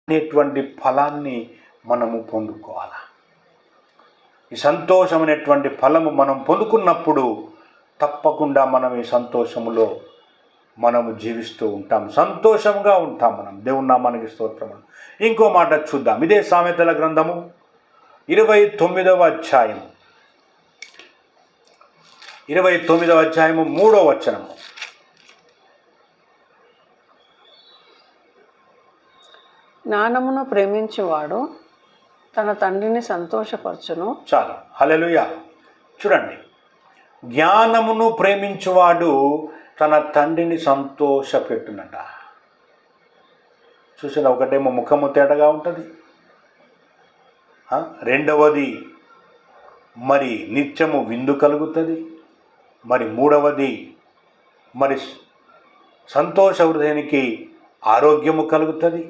అనేటువంటి ఫలాన్ని మనము పొందుకోవాలి. ఈ సంతోషం అనేటువంటి ఫలము మనం పొందుకున్నప్పుడు తప్పకుండా మనం ఈ సంతోషములో మనము జీవిస్తూ ఉంటాం, సంతోషంగా ఉంటాం. మనం దేవుని నామానికి స్తోత్రం. ఇంకో మాట చూద్దాం. ఇదే సామెతల గ్రంథము 29వ అధ్యాయం 29వ అధ్యాయము 3వ వచనము. జ్ఞానమును ప్రేమించువాడు తన తండ్రిని సంతోషపరచును. చాలు, హల్లెలూయా. చూడండి, జ్ఞానమును ప్రేమించువాడు తన తండ్రిని సంతోషపెట్టునట. చూసిన ఒకటేమో ముఖము తేటగా ఉంటుంది, రెండవది మరి నిత్యము విందు కలుగుతుంది, మరి మూడవది మరి సంతోష హృదయానికి ఆరోగ్యము కలుగుతుంది.